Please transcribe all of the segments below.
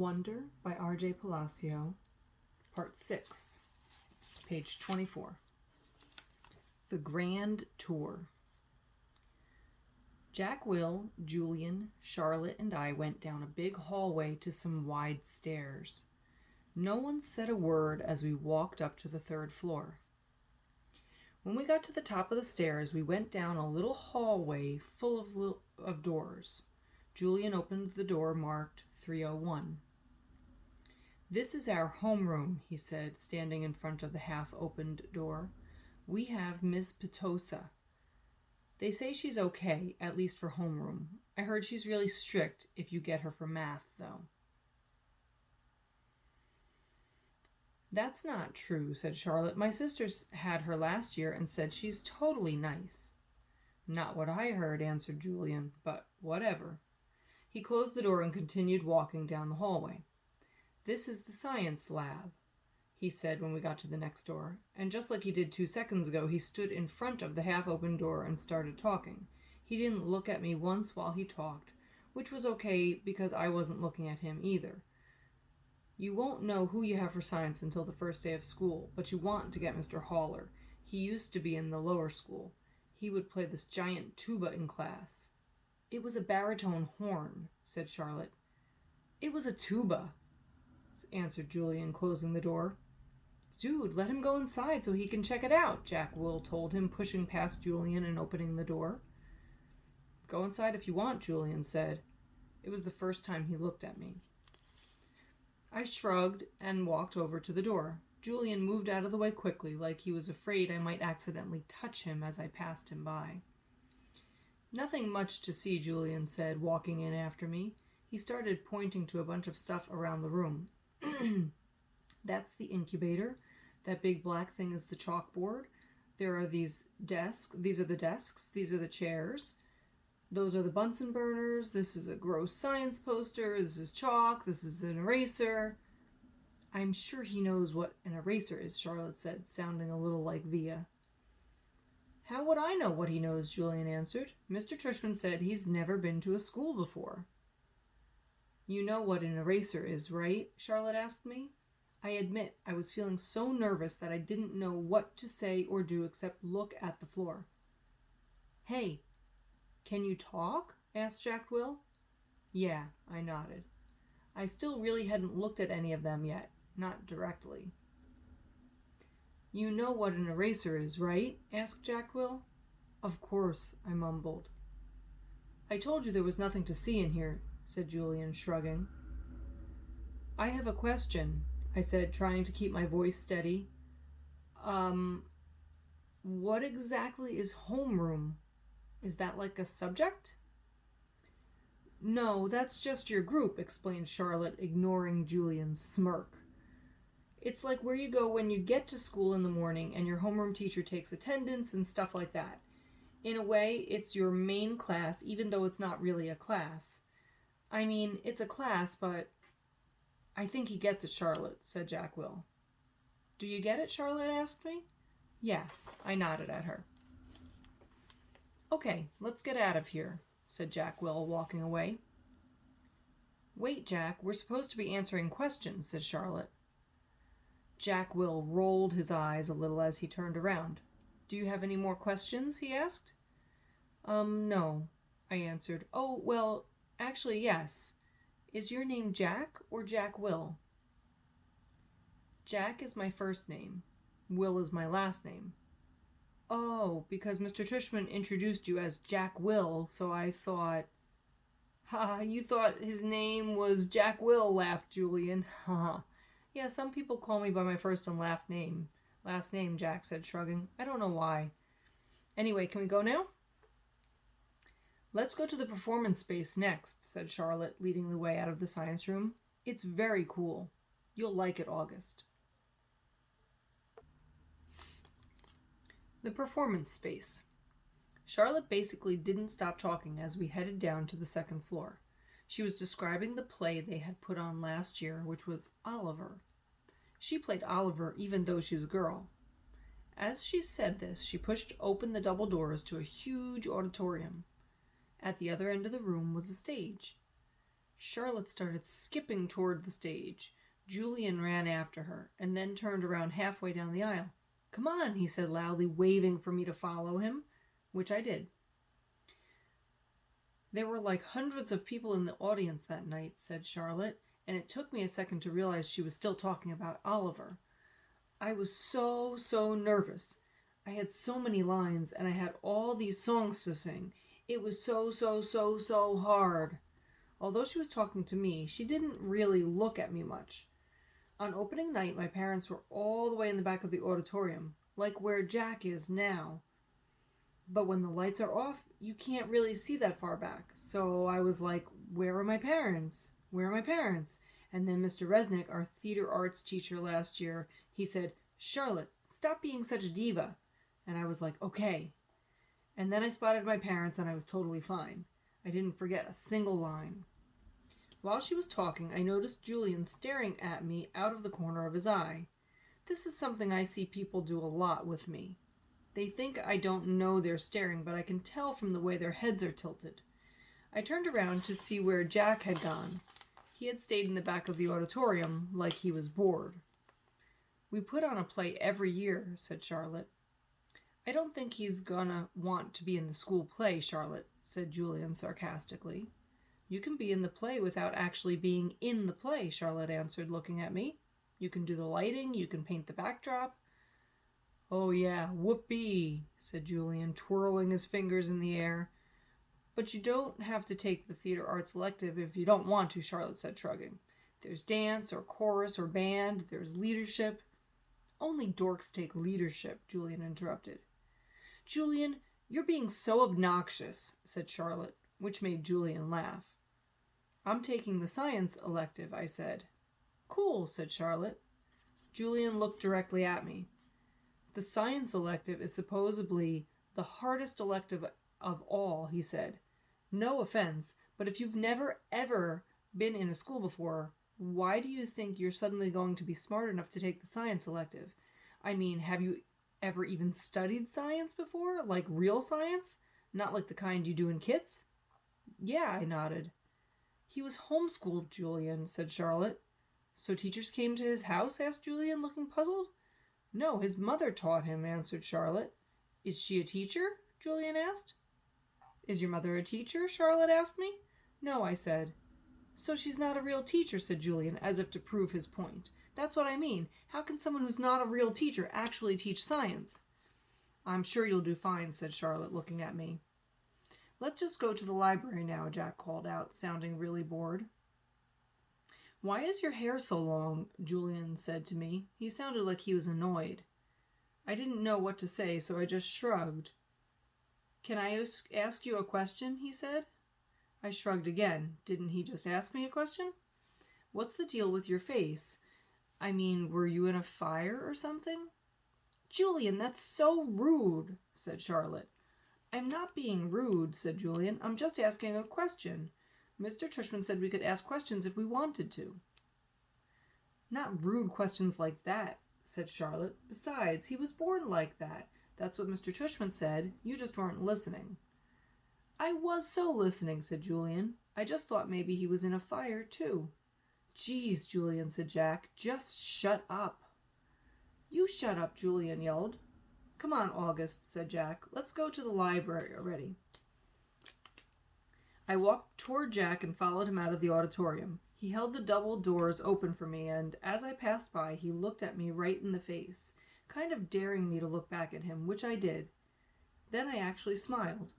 Wonder by R.J. Palacio, Part 6, page 24. The Grand Tour. Jack, Will, Julian, Charlotte, and I went down a big hallway to some wide stairs. No one said a word as we walked up to the third floor. When we got to the top of the stairs, we went down a little hallway full of doors. Julian opened the door marked 301. "This is our homeroom," he said, standing in front of the half-opened door. "We have Miss Petosa. They say she's okay, at least for homeroom. I heard she's really strict if you get her for math, though." "That's not true," said Charlotte. "My sister's had her last year and said she's totally nice." "Not what I heard," answered Julian, "but whatever." He closed the door and continued walking down the hallway. "This is the science lab," he said when we got to the next door, and just like he did 2 seconds ago, he stood in front of the half-open door and started talking. He didn't look at me once while he talked, which was okay because I wasn't looking at him either. "You won't know who you have for science until the first day of school, but you want to get Mr. Haller. He used to be in the lower school. He would play this giant tuba in class." "It was a baritone horn," said Charlotte. "It was a tuba," answered Julian, closing the door. "Dude, let him go inside so he can check it out," Jack Will told him, pushing past Julian and opening the door. "Go inside if you want," Julian said. It was the first time he looked at me. I shrugged and walked over to the door. Julian moved out of the way quickly, like he was afraid I might accidentally touch him as I passed him by. "Nothing much to see," Julian said, walking in after me. He started pointing to a bunch of stuff around the room. "That's the incubator. That big black thing is the chalkboard. There are these desks. These are the desks. These are the chairs. Those are the Bunsen burners. This is a gross science poster. This is chalk. This is an eraser." "I'm sure he knows what an eraser is," Charlotte said, sounding a little like Via. "How would I know what he knows?" Julian answered. "Mr. Trishman said he's never been to a school before." "You know what an eraser is, right?" Charlotte asked me. I admit I was feeling so nervous that I didn't know what to say or do except look at the floor. "Hey, can you talk?" asked Jack Will. "Yeah," I nodded. I still really hadn't looked at any of them yet, not directly. "You know what an eraser is, right?" asked Jack Will. "Of course," I mumbled. "I told you there was nothing to see in here," said Julian, shrugging. "I have a question," I said, trying to keep my voice steady. What exactly is homeroom? Is that like a subject?" "No, that's just your group," explained Charlotte, ignoring Julian's smirk. "It's like where you go when you get to school in the morning and your homeroom teacher takes attendance and stuff like that. In a way, it's your main class, even though it's not really a class. I mean, it's a class, but..." "I think he gets it, Charlotte," said Jack Will. "Do you get it?" Charlotte asked me. "Yeah," I nodded at her. "Okay, let's get out of here," said Jack Will, walking away. "Wait, Jack, we're supposed to be answering questions," said Charlotte. Jack Will rolled his eyes a little as he turned around. "Do you have any more questions?" he asked. No," I answered. "Oh, well, actually, yes. Is your name Jack or Jack Will?" "Jack is my first name. Will is my last name." "Oh, because Mr. Trishman introduced you as Jack Will, so I thought..." "Ha, you thought his name was Jack Will," laughed Julian. "Ha. Yeah, some people call me by my first and last name. Last name," Jack said, shrugging. "I don't know why. Anyway, can we go now?" "Let's go to the performance space next," said Charlotte, leading the way out of the science room. "It's very cool. You'll like it, August." The performance space. Charlotte basically didn't stop talking as we headed down to the second floor. She was describing the play they had put on last year, which was Oliver. She played Oliver even though she was a girl. As she said this, she pushed open the double doors to a huge auditorium. At the other end of the room was a stage. Charlotte started skipping toward the stage. Julian ran after her and then turned around halfway down the aisle. "Come on," he said loudly, waving for me to follow him, which I did. "There were like hundreds of people in the audience that night," said Charlotte, and it took me a second to realize she was still talking about Oliver. "I was so nervous. I had so many lines, and I had all these songs to sing. It was so hard." Although she was talking to me, she didn't really look at me much. On opening night, my parents were all the way in the back of the auditorium, like where Jack is now. But when the lights are off, you can't really see that far back. So I was like, where are my parents? Where are my parents? And then Mr. Resnick, our theater arts teacher last year, he said, "Charlotte, stop being such a diva." And I was like, okay. And then I spotted my parents and I was totally fine. I didn't forget a single line. While she was talking, I noticed Julian staring at me out of the corner of his eye. This is something I see people do a lot with me. They think I don't know they're staring, but I can tell from the way their heads are tilted. I turned around to see where Jack had gone. He had stayed in the back of the auditorium like he was bored. "We put on a play every year," said Charlotte. "I don't think he's gonna want to be in the school play, Charlotte," said Julian sarcastically. "You can be in the play without actually being in the play," Charlotte answered, looking at me. "You can do the lighting, you can paint the backdrop." "Oh yeah, whoopee," said Julian, twirling his fingers in the air. "But you don't have to take the theater arts elective if you don't want to," Charlotte said, shrugging. "There's dance or chorus or band, there's leadership." "Only dorks take leadership," Julian interrupted. "Julian, you're being so obnoxious," said Charlotte, which made Julian laugh. "I'm taking the science elective," I said. "Cool," said Charlotte. Julian looked directly at me. "The science elective is supposedly the hardest elective of all," he said. "No offense, but if you've never ever been in a school before, why do you think you're suddenly going to be smart enough to take the science elective? I mean, have you ever even studied science before? Like real science? Not like the kind you do in kits?" "Yeah," I nodded. "He was homeschooled, Julian," said Charlotte. "So teachers came to his house?" asked Julian, looking puzzled. "No, his mother taught him," answered Charlotte. "Is she a teacher?" Julian asked. "Is your mother a teacher?" Charlotte asked me. "No," I said. "So she's not a real teacher," said Julian, as if to prove his point. "That's what I mean. How can someone who's not a real teacher actually teach science?" "I'm sure you'll do fine," said Charlotte, looking at me. "Let's just go to the library now," Jack called out, sounding really bored. "Why is your hair so long?" Julian said to me. He sounded like he was annoyed. I didn't know what to say, so I just shrugged. "Can I ask you a question?" he said. I shrugged again. Didn't he just ask me a question? "What's the deal with your face? I mean, were you in a fire or something?" "Julian, that's so rude," said Charlotte. "I'm not being rude," said Julian. "I'm just asking a question. Mr. Tushman said we could ask questions if we wanted to." "Not rude questions like that," said Charlotte. "Besides, he was born like that. That's what Mr. Tushman said. You just weren't listening." "I was so listening," said Julian. "I just thought maybe he was in a fire, too." "Geez, Julian," said Jack. "Just shut up." "You shut up," Julian yelled. "Come on, August," said Jack. "Let's go to the library already." I walked toward Jack and followed him out of the auditorium. He held the double doors open for me, and as I passed by, he looked at me right in the face, kind of daring me to look back at him, which I did. Then I actually smiled.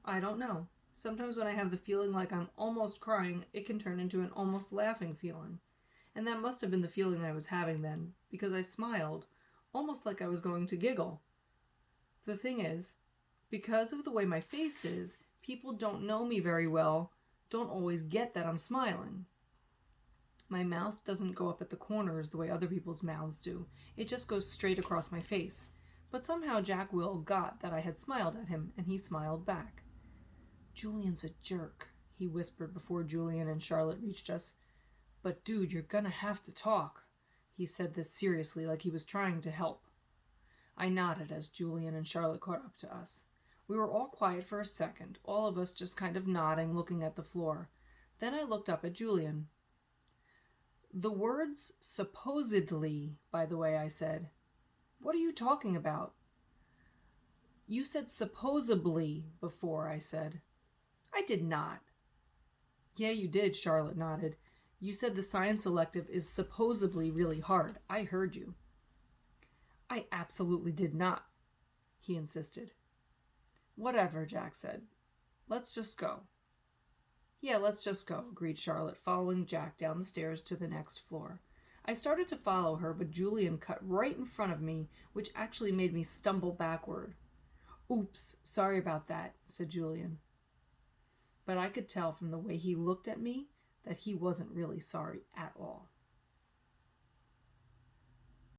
I don't know. Sometimes when I have the feeling like I'm almost crying, it can turn into an almost laughing feeling. And that must have been the feeling I was having then, because I smiled, almost like I was going to giggle. The thing is, because of the way my face is, people don't know me very well, don't always get that I'm smiling. My mouth doesn't go up at the corners the way other people's mouths do. It just goes straight across my face. But somehow Jack Will got that I had smiled at him, and he smiled back. "Julian's a jerk," he whispered before Julian and Charlotte reached us. "But dude, you're gonna have to talk." He said this seriously, like he was trying to help. I nodded as Julian and Charlotte caught up to us. We were all quiet for a second, all of us just kind of nodding, looking at the floor. Then I looked up at Julian. The words supposedly, by the way, I said. What are you talking about? You said supposedly before, I said. I did not. Yeah, you did, Charlotte nodded. You said the science elective is supposedly really hard. I heard you. I absolutely did not, he insisted. Whatever, Jack said. Let's just go. Yeah, let's just go, agreed Charlotte, following Jack down the stairs to the next floor. I started to follow her, but Julian cut right in front of me, which actually made me stumble backward. Oops, sorry about that, said Julian. But I could tell from the way he looked at me that he wasn't really sorry at all.